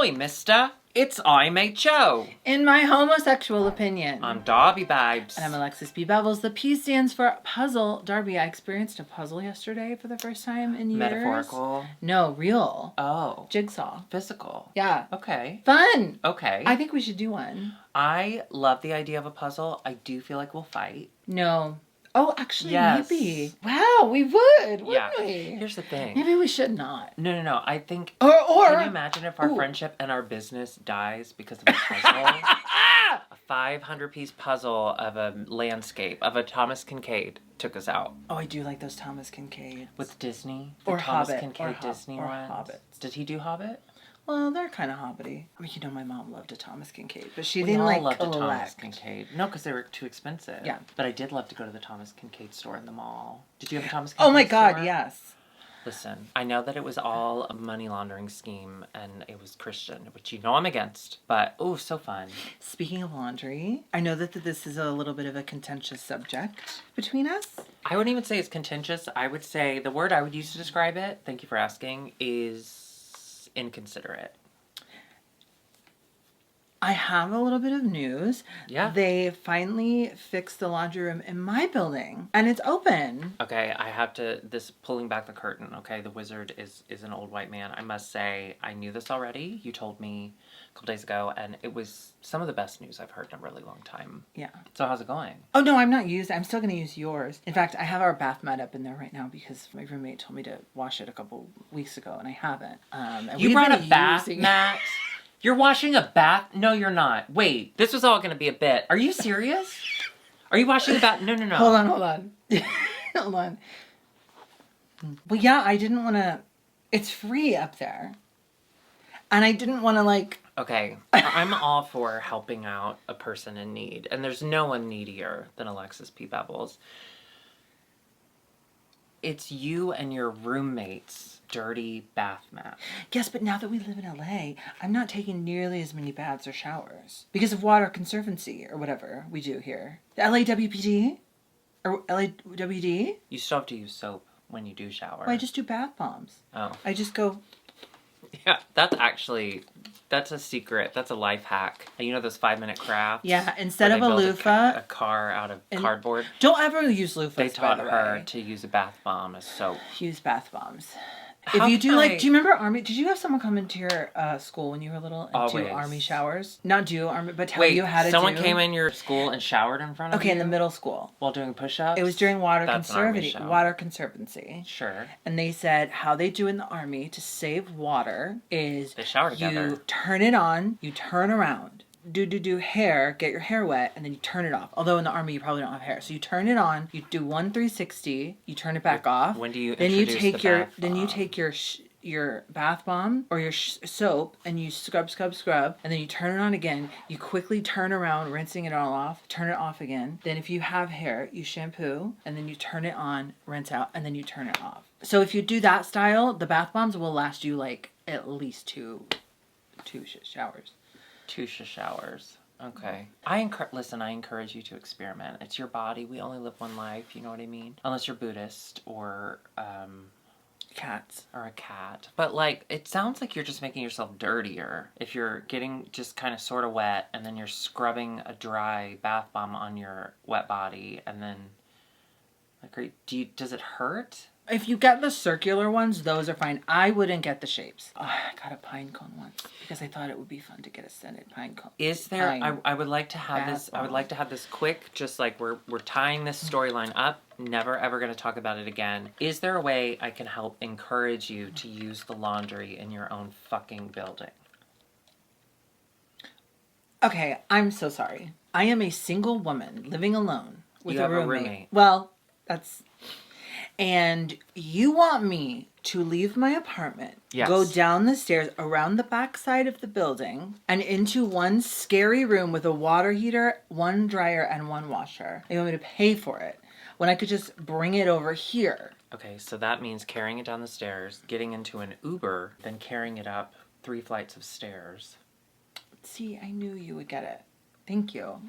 Ahoy, mister. It's IMHO. In my homosexual opinion. I'm Doodie Babes. And I'm Alexis Blvd. The P stands for puzzle. Darby, I experienced a puzzle yesterday for the first time in years. Metaphorical? No, real. Oh. Jigsaw. Physical? Yeah. Okay. Fun. Okay. I think we should do one. I love the idea of a puzzle. I do feel like we'll fight. No. Oh, actually, yes. Maybe. Wow, we would, wouldn't we? Here's the thing. Maybe we should not. No. I think... Or can you imagine if our friendship and our business dies because of a puzzle? A 500-piece puzzle of a landscape, of a Thomas Kincaid took us out. Oh, I do like those Thomas Kincaid. With Disney? Or Thomas Hobbit. Kincaid Disney or ones? Hobbits. Did he do Hobbit? Well, they're kind of hobbity. I mean, you know, my mom loved a Thomas Kincaid, but she we didn't all like loved collect. a Thomas Kincaid. No, because they were too expensive. Yeah. But I did love to go to the Thomas Kincaid store in the mall. Did you have a Thomas Kincaid store? Oh my God, yes. Listen, I know that it was all a money laundering scheme and it was Christian, which you know I'm against, but oh, so fun. Speaking of laundry, I know that this is a little bit of a contentious subject between us. I wouldn't even say it's contentious. I would say the word I would use to describe it, thank you for asking, is inconsiderate. I have a little bit of news. Yeah. They finally fixed the laundry room in my building and it's open. Okay, I have to, pulling back the curtain, okay? The wizard is an old white man. I must say, I knew this already. You told me a couple days ago and it was some of the best news I've heard in a really long time. Yeah. So how's it going? Oh no, I'm still gonna use yours. In fact, I have our bath mat up in there right now because my roommate told me to wash it a couple weeks ago and I haven't. And you brought a bath mat? You're washing a bath? No, you're not. Wait, this was all going to be a bit. Are you serious? Are you washing a bath? No. Hold on. Hold on. Well, yeah, I didn't want to... It's free up there. And I didn't want to, Okay, I'm all for helping out a person in need. And there's no one needier than Alexis P. Blvd. It's you and your roommate's dirty bath mat. Yes, but now that we live in LA, I'm not taking nearly as many baths or showers because of water conservancy or whatever we do here. The LAWPD? Or LAWD? You still have to use soap when you do shower. Well, I just do bath bombs. Oh. I just go... Yeah, that's a secret. That's a life hack. You know those 5-minute crafts? Yeah, instead of a loofah. A car out of cardboard. Don't ever use loofahs, They taught her to use a bath bomb as soap. Use bath bombs. If you do do you remember Army? Did you have someone come into your school when you were little and do Army showers? Not do Army, but tell you how to do. Someone came in your school and showered in front of you? Okay, in the middle school. While doing push-ups? It was during water conservancy. Sure. And they said how they do in the Army to save water is they shower together. You turn it on, you turn around. Do hair, get your hair wet, and then you turn it off. Although in the Army you probably don't have hair, so you turn it on, you do 1 360, you turn it back off. When do you then introduce you take the bath then you bomb? take your bath bomb or your soap and you scrub, and then you turn it on again. You quickly turn around, rinsing it all off, turn it off again. Then if you have hair, you shampoo, and then you turn it on, rinse out, and then you turn it off. So if you do that style, the bath bombs will last you at least two showers. 2 showers. Okay. I encourage you to experiment. It's your body. We only live one life, you know what I mean? Unless you're Buddhist or cats. Or a cat. But it sounds like you're just making yourself dirtier if you're getting just kind of sort of wet and then you're scrubbing a dry bath bomb on your wet body and then does it hurt? If you get the circular ones, those are fine. I wouldn't get the shapes. Oh, I got a pine cone once because I thought it would be fun to get a scented pine cone. Is there? I would like to have this. I would like to have this quick. Just we're tying this storyline up. Never ever going to talk about it again. Is there a way I can help encourage you to use the laundry in your own fucking building? Okay, I'm so sorry. I am a single woman living alone with a roommate. Well, that's... And you want me to leave my apartment, go down the stairs, around the back side of the building, and into one scary room with a water heater, 1 dryer, and 1 washer. You want me to pay for it when I could just bring it over here? Okay, so that means carrying it down the stairs, getting into an Uber, then carrying it up 3 flights of stairs. See, I knew you would get it. Thank you.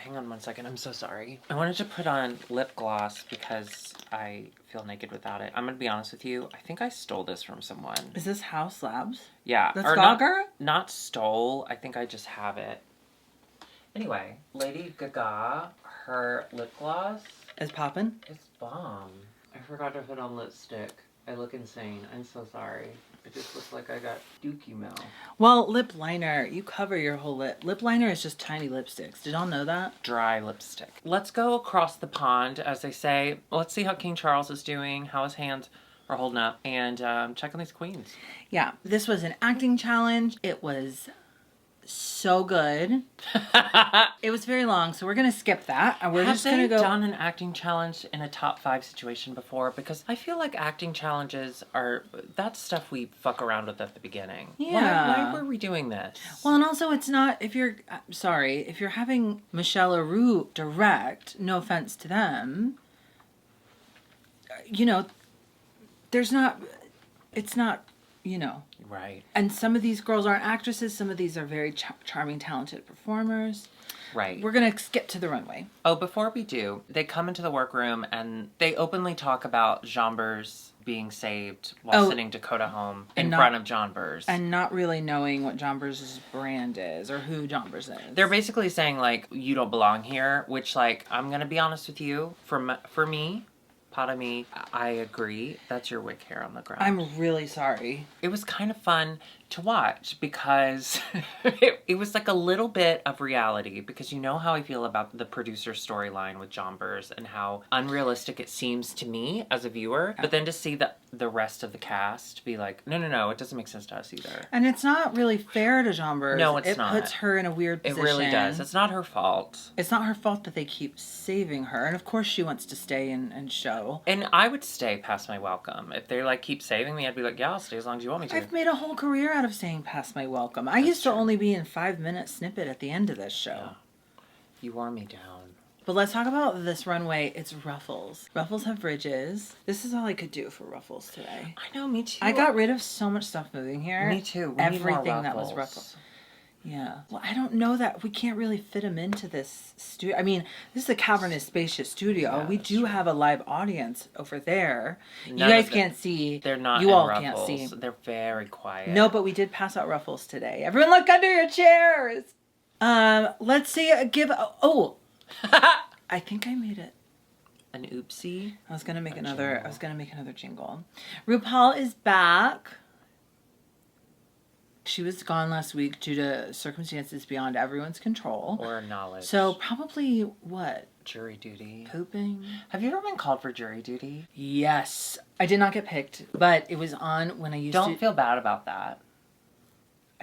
Hang on 1 second. I'm so sorry. I wanted to put on lip gloss because I feel naked without it. I'm going to be honest with you. I think I stole this from someone. Is this House Labs? Yeah. That's Gaga? Not stole. I think I just have it. Anyway, Lady Gaga, her lip gloss is poppin'. It's bomb. I forgot to put on lipstick. I look insane. I'm so sorry. It just looks like I got dookie mouth. Well, lip liner, you cover your whole lip. Lip liner is just tiny lipsticks. Did y'all know that? Dry lipstick. Let's go across the pond, as they say. Let's see how King Charles is doing, how his hands are holding up, and check on these queens. Yeah, this was an acting challenge. It was so good. It was very long, so we're gonna skip that, and we're just gonna go. Have they done an acting challenge in a top 5 situation before? Because I feel like acting challenges that's stuff we fuck around with at the beginning. Yeah. Why were we doing this? Well, and also it's not, if you're having Michelle Aroux direct, no offense to them, you know, it's not, you know. Right. And some of these girls aren't actresses. Some of these are very charming, talented performers. Right. We're going to skip to the runway. Oh, before we do, they come into the workroom and they openly talk about Jean Burrs being saved while sending Dakota home in front of John Burrs. And not really knowing what John Burrs' brand is or who John Burrs is. They're basically saying, like, you don't belong here, which, like, I'm going to be honest with you. For me, part of me, I agree. That's your wig hair on the ground. I'm really sorry. It was kind of fun to watch because it was like a little bit of reality, because you know how I feel about the producer storyline with John Burrs and how unrealistic it seems to me as a viewer. But then to see the rest of the cast be like, no, it doesn't make sense to us either. And it's not really fair to John Burrs. No, it's not. It puts her in a weird position. It really does. It's not her fault. It's not her fault that they keep saving her. And of course she wants to stay and show. And I would stay past my welcome. If they like keep saving me, I'd be like, yeah, I'll stay as long as you want me to. I've made a whole career out of saying past my welcome. I used to only be in 5-minute snippet at the end of this show. Yeah. You wore me down. But let's talk about this runway. It's ruffles. Ruffles have bridges. This is all I could do for ruffles today. I know, me too. I got rid of so much stuff moving here. Me too. We Everything need more that was ruffles. Yeah. Well, I don't know that we can't really fit them into this studio. I mean, this is a cavernous, spacious studio. Yeah, we do have a live audience over there. You guys can't see. They're not. You all ruffles. Can't see. They're very quiet. No, but we did pass out ruffles today. Everyone, look under your chairs. Let's see. I think I made it. An oopsie. I was gonna make another jingle. RuPaul is back. She was gone last week due to circumstances beyond everyone's control. Or knowledge. So probably what? Jury duty. Pooping. Have you ever been called for jury duty? Yes. I did not get picked, but it was on when I used to. Don't feel bad about that.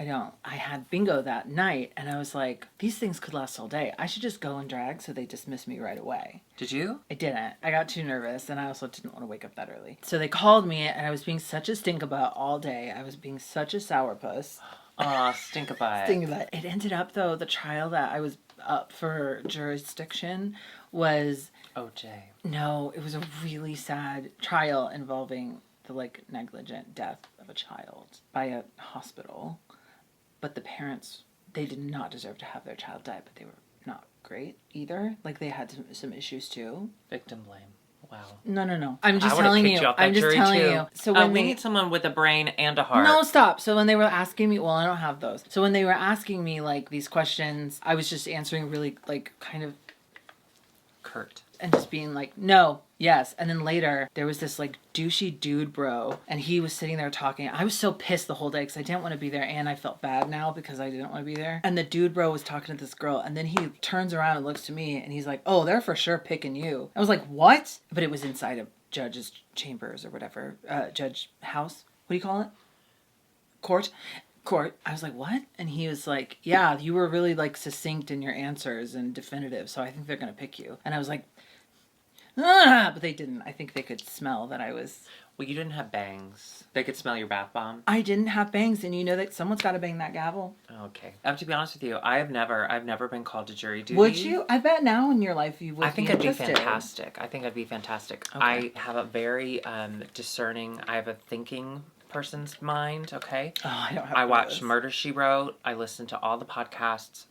I don't. I had bingo that night, and I was like, these things could last all day. I should just go and drag, so they dismissed me right away. Did you? I didn't. I got too nervous, and I also didn't want to wake up that early. So they called me, and I was being such a stink-about all day. I was being such a sourpuss. Aw, stink-about. Stink-about. It ended up, though, the trial that I was up for jurisdiction was... OJ. No, it was a really sad trial involving the, negligent death of a child by a hospital. But the parents, they did not deserve to have their child die, but they were not great either. They had some issues too. Victim blame. Wow. No. I'm just telling you. I'm just telling you. So when we need someone with a brain and a heart. No, stop. So when they were asking me, well, I don't have those. So when they were asking me these questions, I was just answering really kind of curt. And just being like, no, yes. And then later, there was this douchey dude bro, and he was sitting there talking. I was so pissed the whole day because I didn't want to be there, and I felt bad now because I didn't want to be there. And the dude bro was talking to this girl, and then he turns around and looks to me, and he's like, oh, they're for sure picking you. I was like, what? But it was inside of judge's chambers or whatever. Judge house? What do you call it? Court. I was like, what? And he was like, yeah, you were really succinct in your answers and definitive, so I think they're going to pick you. And I was like, but they didn't. I think they could smell that I was... Well, you didn't have bangs. They could smell your bath bomb. I didn't have bangs, and you know that someone's got to bang that gavel. Okay. To be honest with you, I've never been called to jury duty. Would you? I bet now in your life you would. I think I'd be fantastic. Okay. I have a very discerning, I have a thinking person's mind, okay? Oh, I don't have I watched Murder, She Wrote. I listened to all the podcasts.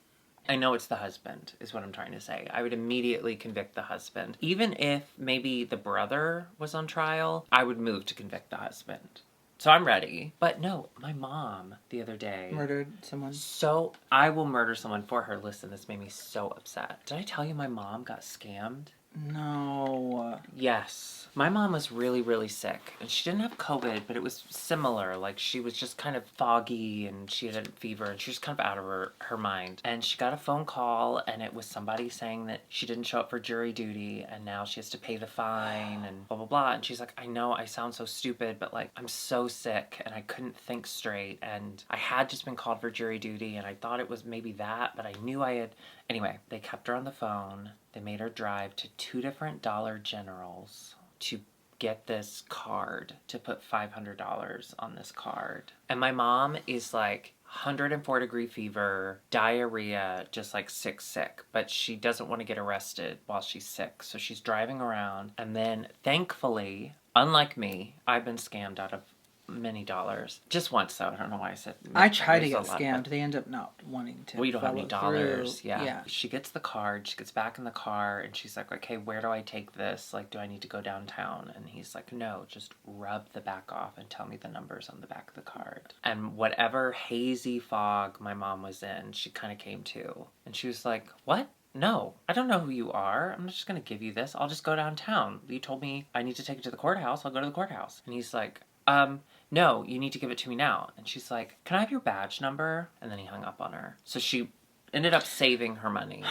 I know it's the husband, is what I'm trying to say. I would immediately convict the husband. Even if maybe the brother was on trial, I would move to convict the husband. So I'm ready. But no, my mom the other day... Murdered someone? So, I will murder someone for her. Listen, this made me so upset. Did I tell you my mom got scammed? No. Yes. My mom was really, really sick. And she didn't have COVID, but it was similar. Like, she was just kind of foggy and she had a fever and she was kind of out of her mind. And she got a phone call and it was somebody saying that she didn't show up for jury duty and now she has to pay the fine and blah, blah, blah. And she's like, I know I sound so stupid, but like, I'm so sick and I couldn't think straight. And I had just been called for jury duty and I thought it was maybe that, but I knew I had... Anyway, they kept her on the phone. They made her drive to 2 different Dollar Generals to get this card, to put $500 on this card. And my mom is like 104-degree fever, diarrhea, just like sick. But she doesn't want to get arrested while she's sick. So she's driving around. And then, thankfully, unlike me, I've been scammed out of many dollars. Just once, though. I don't know why I said... I try to get scammed. They end up not wanting to. Well, you don't have any dollars. Through. Yeah. She gets the card. She gets back in the car, and she's like, okay, where do I take this? Like, do I need to go downtown? And he's like, no, just rub the back off and tell me the numbers on the back of the card. And whatever hazy fog my mom was in, she kind of came to. And she was like, what? No, I don't know who you are. I'm not just going to give you this. I'll just go downtown. You told me I need to take it to the courthouse. I'll go to the courthouse. And he's like, no, you need to give it to me now. And she's like, can I have your badge number? And then he hung up on her. So she ended up saving her money.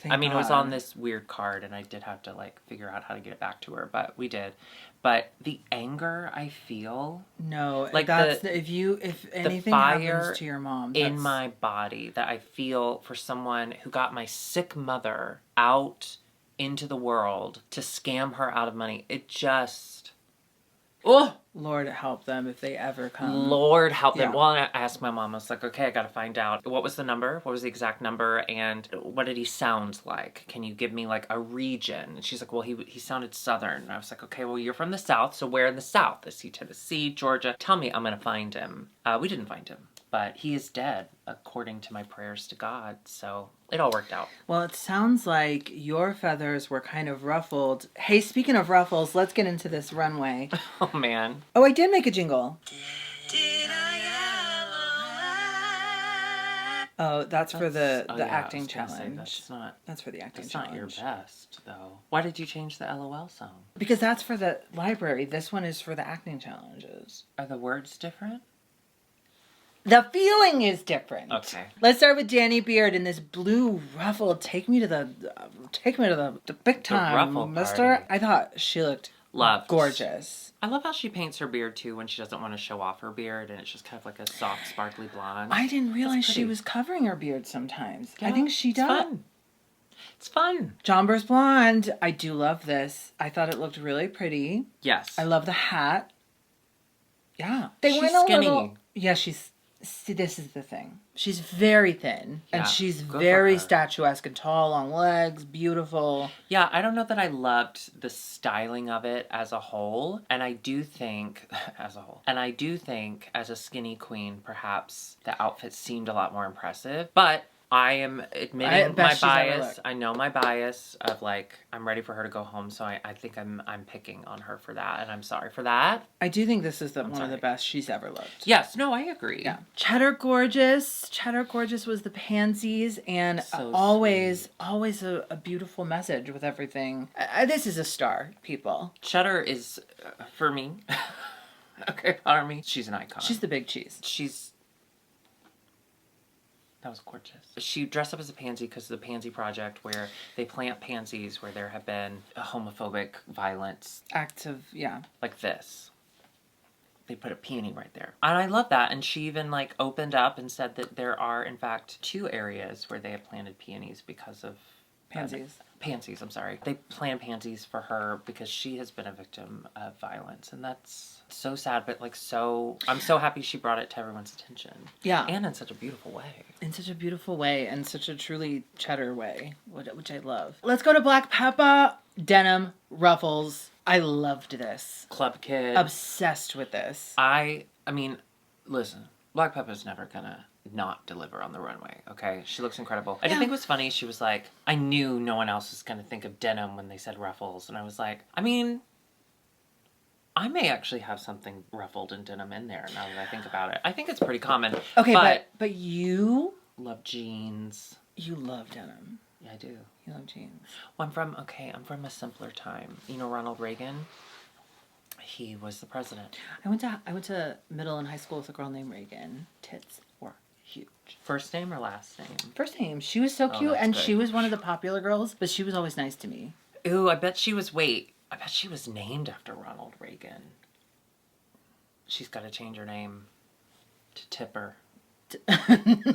I mean, God. It was on this weird card, and I did have to, like, figure out how to get it back to her, but we did. But the anger I feel... No, like that's... if anything happens to your mom... That's... in my body that I feel for someone who got my sick mother out into the world to scam her out of money, it just... Oh! Lord help them if they ever come. Lord help them. Well, I asked my mom, I was like, okay, I gotta find out. What was the number? What was the exact number? And what did he sound like? Can you give me, like, a region? And she's like, well, he sounded Southern. And I was like, okay, well, you're from the South, so where in the South? Is he Tennessee, Georgia? Tell me, I'm gonna find him. We didn't find him. But he is dead, according to my prayers to God, so it all worked out. Well, it sounds like your feathers were kind of ruffled. Hey, speaking of ruffles, let's get into this runway. Oh, man. Oh, I did make a jingle. Oh, that's for the acting challenge. That's for the acting challenge. That's not your best, though. Why did you change the LOL song? Because that's for the library. This one is for the acting challenges. Are the words different? The feeling is different. Okay. Let's start with Danny Baird in this blue ruffle. Take me to the big time, ruffle mister. Party. I thought she looked gorgeous. I love how she paints her beard too when she doesn't want to show off her beard, and it's just kind of like a soft, sparkly blonde. I didn't realize she was covering her beard sometimes. Yeah, I think she does. Fun. It's fun. Jomber's blonde. I do love this. I thought it looked really pretty. Yes. I love the hat. Yeah. She's skinny. Yeah, see, this is the thing. She's very thin, and she's very statuesque and tall, long legs, beautiful. Yeah, I don't know that I loved the styling of it as a whole, and I do think, as a skinny queen, perhaps the outfit seemed a lot more impressive, but... I am admitting my bias. I know my bias of, like, I'm ready for her to go home, so I think I'm picking on her for that, and I'm sorry for that. I do think this is one of the best she's ever looked. Yes, no, I agree. Yeah. Cheddar Gorgeous. Cheddar Gorgeous was the pansies, and always a beautiful message with everything. This is a star, people. Cheddar is, for me, okay, for me, she's an icon. She's the big cheese. That was gorgeous. She dressed up as a pansy because of the Pansy Project, where they plant pansies where there have been homophobic violence. Acts of, like this. They put a peony right there. And I love that. And she even, like, opened up and said that there are, in fact, 2 areas where they have planted peonies because of... Pansies, I'm sorry. They plant pansies for her because she has been a victim of violence. And that's so sad, but, like, I'm so happy she brought it to everyone's attention. Yeah. And in such a beautiful way. In such a beautiful way, and such a truly cheddar way, which I love. Let's go to Black Peppa. Denim, ruffles. I loved this. Club Kid. Obsessed with this. I mean, listen, Black Peppa's never gonna not deliver on the runway, okay? She looks incredible. I did think it was funny. She was like, I knew no one else was going to think of denim when they said ruffles. And I was like, I mean, I may actually have something ruffled and denim in there now that I think about it. I think it's pretty common. Okay, but you... love jeans. You love denim. Yeah, I do. You love jeans. Well, I'm from a simpler time. You know Ronald Reagan? He was the president. I went to middle and high school with a girl named Reagan. Tits were huge. First name or last name? First name. She was so cute, and good. she was one of the popular girls, but she was always nice to me. Ooh, I bet she was named after Ronald Reagan. She's got to change her name to Tipper.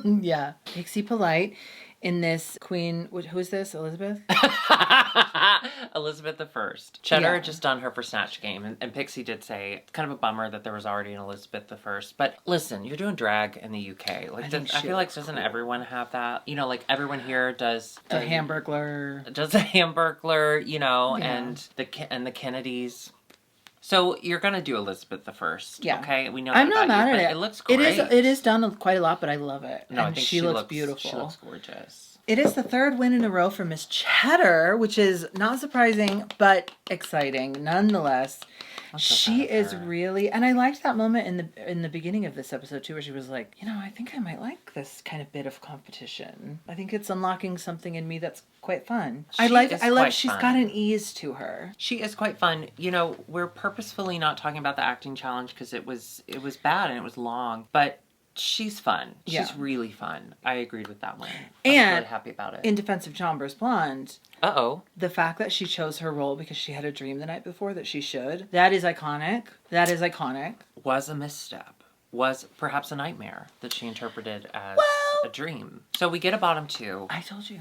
Yeah. Pixie Polite in this Queen, who is this? Elizabeth? Elizabeth I. Cheddar had just done her for Snatch Game, and Pixie did say it's kind of a bummer that there was already an Elizabeth I. But listen, you're doing drag in the UK. Like, I feel like doesn't everyone have that? You know, like everyone here does the Hamburglar. Does a Hamburglar, you know, and the Kennedys. So you're gonna do Elizabeth I, yeah? Okay, we know. I'm not mad at it. It looks great. It is done quite a lot, but I love it. No, and I think she looks beautiful. She looks gorgeous. It is the third win in a row for Miss Cheddar, which is not surprising but exciting nonetheless. She is really, and I liked that moment in the beginning of this episode too, where she was like, you know, I think I might like this kind of bit of competition. I think it's unlocking something in me that's quite fun. I love she's got an ease to her. She is quite fun. You know, we're purposefully not talking about the acting challenge because it was bad and it was long, but she's fun. She's really fun. I agreed with that one. I was really happy about it. In defense of Chambers Blonde, the fact that she chose her role because she had a dream the night before that she should, that is iconic. That is iconic. Was a misstep. Was perhaps a nightmare that she interpreted as a dream. So we get a bottom 2. I told you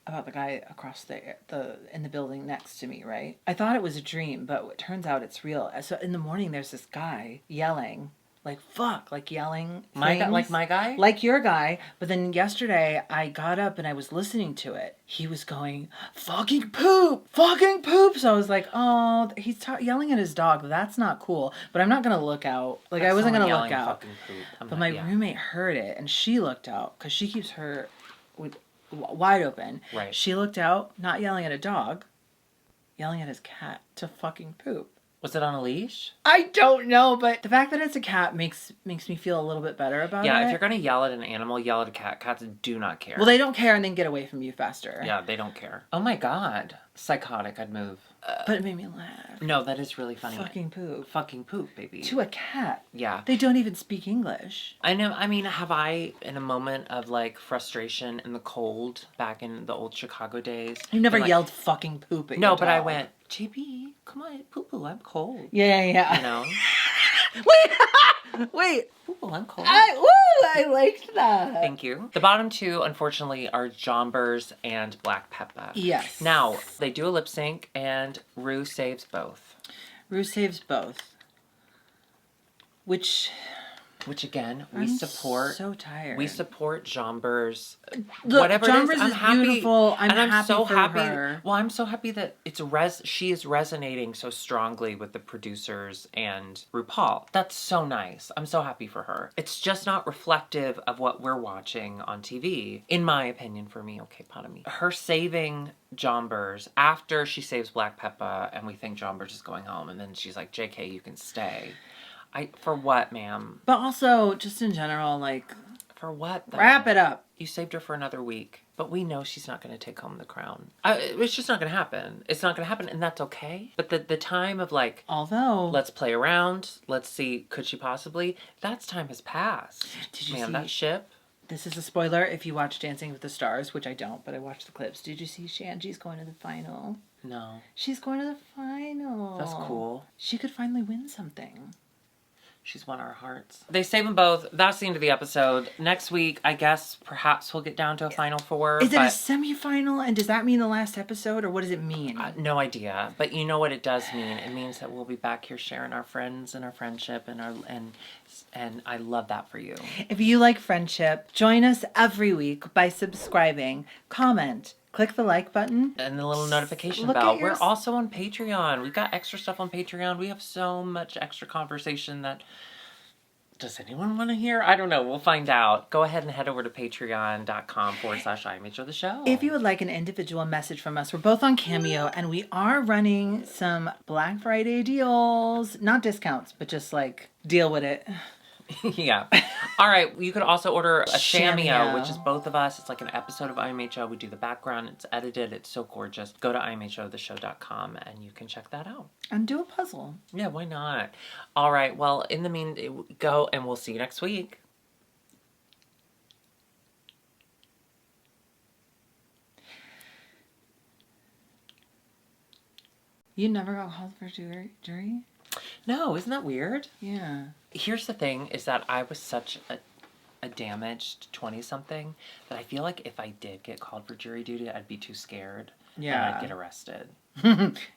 about the guy across in the building next to me, right? I thought it was a dream, but it turns out it's real. So in the morning, there's this guy yelling. Like, fuck, like yelling. My guy? Like your guy. But then yesterday, I got up and I was listening to it. He was going, fucking poop! Fucking poop! So I was like, oh, he's yelling at his dog. That's not cool. But I'm not going to look out. Like, I wasn't going to look out. Fucking poop. But my roommate heard it and she looked out because she keeps her wide open. Right. She looked out, not yelling at a dog, yelling at his cat to fucking poop. Was it on a leash? I don't know, but the fact that it's a cat makes me feel a little bit better about it. Yeah, if you're going to yell at an animal, yell at a cat. Cats do not care. Well, they don't care and then get away from you faster. Yeah, they don't care. Oh my god. Psychotic, I'd move. But it made me laugh. No, that is really funny. Fucking poop. Fucking poop, baby. To a cat. Yeah. They don't even speak English. I know. I mean, have I, in a moment of, like, frustration in the cold, back in the old Chicago days... You never yelled fucking poop at your dog. No, but I went, JB, come on, poo-poo, I'm cold. Yeah. You know? Wait. Poo-poo, I'm cold. I liked that. Thank you. The bottom 2, unfortunately, are Jombers and Black Peppa. Yes. Now, they do a lip sync, and Rue saves both. Rue saves both. Which again, we support. So tired. We support Jombers. Look, whatever Jombers it is, I'm is happy. Beautiful. I'm so happy. Her. Well, I'm so happy that she is resonating so strongly with the producers and RuPaul. That's so nice. I'm so happy for her. It's just not reflective of what we're watching on TV, in my opinion. For me, okay, pardon me. Her saving Jombers after she saves Black Peppa, and we think Jombers is going home, and then she's like, "JK, you can stay." For what, ma'am? But also, just in general, like... For what, though? Wrap it up. You saved her for another week. But we know she's not going to take home the crown. It's just not going to happen. It's not going to happen, and that's okay. But the time of, like... Although... Let's play around. Let's see, could she possibly... That time has passed. Did you see... that ship... This is a spoiler if you watch Dancing with the Stars, which I don't, but I watched the clips. Did you see Shanji's going to the final? No. She's going to the final. That's cool. She could finally win something. She's won our hearts. They save them both. That's the end of the episode. Next week, I guess, perhaps we'll get down to a final 4. Is it a semi-final? And does that mean the last episode? Or what does it mean? No idea. But you know what it does mean. It means that we'll be back here sharing our friends and our friendship and I love that for you. If you like friendship, join us every week by subscribing, comment, click the like button. And the little notification bell. We're also on Patreon. We've got extra stuff on Patreon. We have so much extra conversation that Does anyone want to hear? I don't know. We'll find out. Go ahead and head over to patreon.com/IMHOtheShow. If you would like an individual message from us, we're both on Cameo, and we are running some Black Friday deals. Not discounts, but just like deal with it. Yeah. All right. You could also order a Cameo, which is both of us. It's like an episode of IMHO. We do the background. It's edited. It's so gorgeous. Go to IMHOtheShow.com and you can check that out. And do a puzzle. Yeah, why not? All right. Well, in the meantime, go and we'll see you next week. You never got called for jury? No, isn't that weird? Yeah. Here's the thing, is that I was such a damaged 20-something that I feel like if I did get called for jury duty, I'd be too scared. Yeah. And I'd get arrested.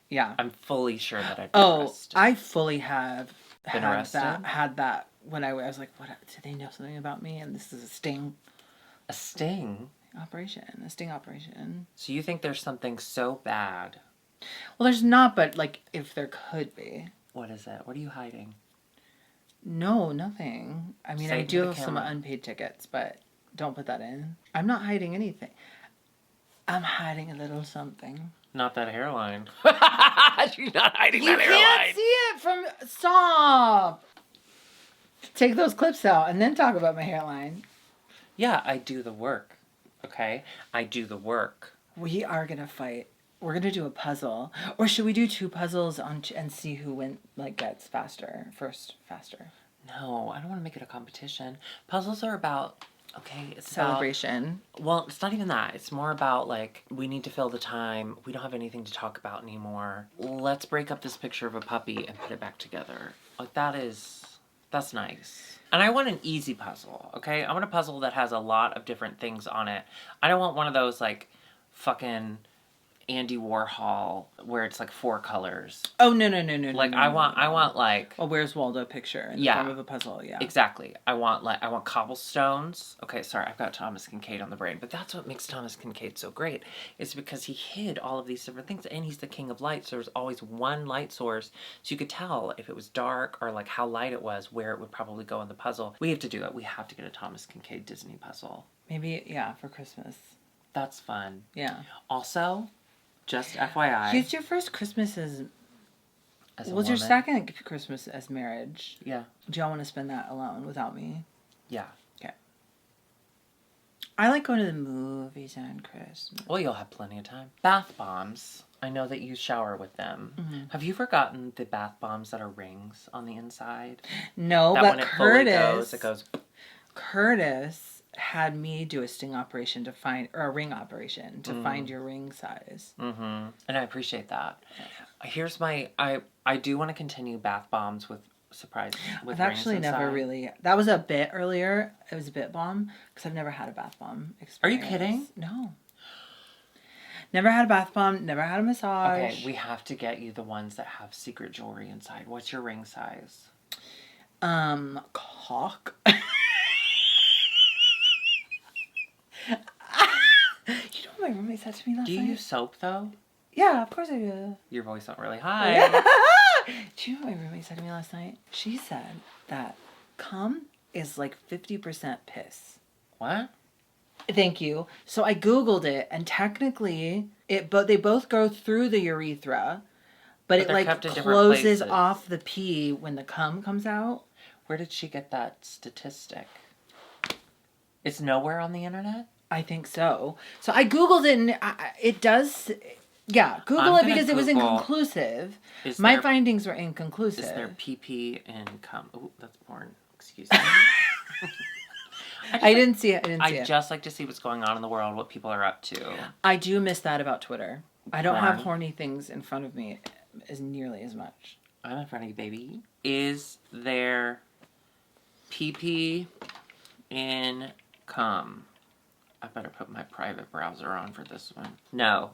Yeah. I'm fully sure that I'd be arrested. I fully have been arrested? had that when I was like, what, did they know something about me? And this is a sting. A sting? A sting operation. So you think there's something so bad? Well, there's not, but like, if there could be. What is it? What are you hiding? No, nothing. I mean, I do have some unpaid tickets, but don't put that in. I'm not hiding anything. I'm hiding a little something. Not that hairline. She's not hiding that hairline. You can't see it from... Stop! Take those clips out and then talk about my hairline. Yeah, I do the work. Okay? I do the work. We are going to fight. We're going to do a puzzle. Or should we do 2 puzzles and see who gets faster? No, I don't want to make it a competition. Puzzles are about... Okay, it's celebration. Well, it's not even that. It's more about, like, we need to fill the time. We don't have anything to talk about anymore. Let's break up this picture of a puppy and put it back together. Like, that's nice. And I want an easy puzzle, okay? I want a puzzle that has a lot of different things on it. I don't want one of those, like, fucking Andy Warhol where it's like 4 colors. Oh, no. Like, I want like... a Where's Waldo picture in the form of a puzzle, yeah. Exactly. I want cobblestones. Okay, sorry, I've got Thomas Kincaid on the brain, but that's what makes Thomas Kincaid so great. It's because he hid all of these different things, and he's the king of light, so there's always one light source, so you could tell if it was dark or like how light it was, where it would probably go in the puzzle. We have to do it. We have to get a Thomas Kincaid Disney puzzle. Maybe, yeah, for Christmas. That's fun. Yeah. Also... Just FYI. It's your first Christmas as a woman. Your second Christmas as marriage. Yeah. Do y'all want to spend that alone without me? Yeah. Okay. I like going to the movies on Christmas. Well, you'll have plenty of time. Bath bombs. I know that you shower with them. Mm-hmm. Have you forgotten the bath bombs that are rings on the inside? No, that but when it Curtis... It goes... Curtis... had me do a sting operation to find, or a ring operation to find your ring size. Mm-hmm. And I appreciate that. Here's my, I do want to continue bath bombs with surprises. With I've actually never really, that was a bit earlier. It was a bit bomb because I've never had a bath bomb experience. Are you kidding? No. Never had a bath bomb, never had a massage. Okay, we have to get you the ones that have secret jewelry inside. What's your ring size? Cock. You know what my roommate said to me last night? Do you use soap, though? Yeah, of course I do. Your voice went really high. Do you know what my roommate said to me last night? She said that cum is like 50% piss. What? Thank you. So I Googled it, and technically, they both go through the urethra, but it like closes off the pee when the cum comes out. Where did she get that statistic? It's nowhere on the internet? I think so. So I Googled it, and it does... Yeah, Google it because it was inconclusive. My findings were inconclusive. Is there PP and cum? Oh, that's porn. Excuse me. I didn't see it. I just like to see what's going on in the world, what people are up to. I do miss that about Twitter. I don't have horny things in front of me as nearly as much. I'm in front of you, baby. Is there PP in cum? I better put my private browser on for this one. No.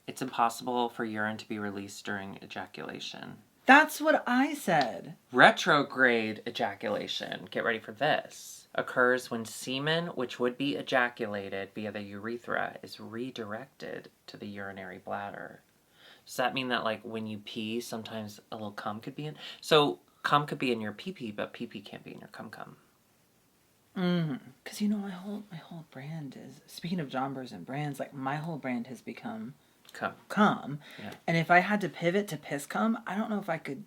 It's impossible for urine to be released during ejaculation. That's what I said. Retrograde ejaculation, get ready for this, occurs when semen, which would be ejaculated via the urethra, is redirected to the urinary bladder. Does that mean that, like, when you pee, sometimes a little cum could be in? So, cum could be in your pee-pee, but pee-pee can't be in your cum-cum. Because, my whole brand is, speaking of jobbers and brands, like, my whole brand has become cum. Yeah. And if I had to pivot to piss cum, I don't know if I could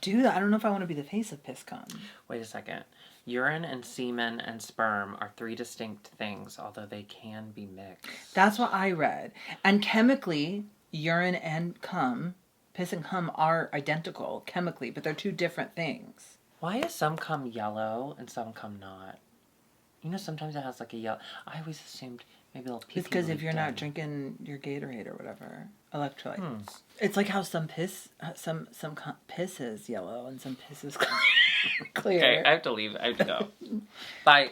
do that. I don't know if I want to be the face of piss cum. Wait a second. Urine and semen and sperm are 3 distinct things, although they can be mixed. That's what I read. And chemically, urine and cum, piss and cum are identical chemically, but they're 2 different things. Why is some cum yellow and some cum not? Sometimes it has like a yellow. I always assumed maybe a little pee-pee. It's because if you're not drinking your Gatorade or whatever, electrolytes. It's like how some piss is yellow and some piss is clear. Okay, I have to leave. I have to go. Bye.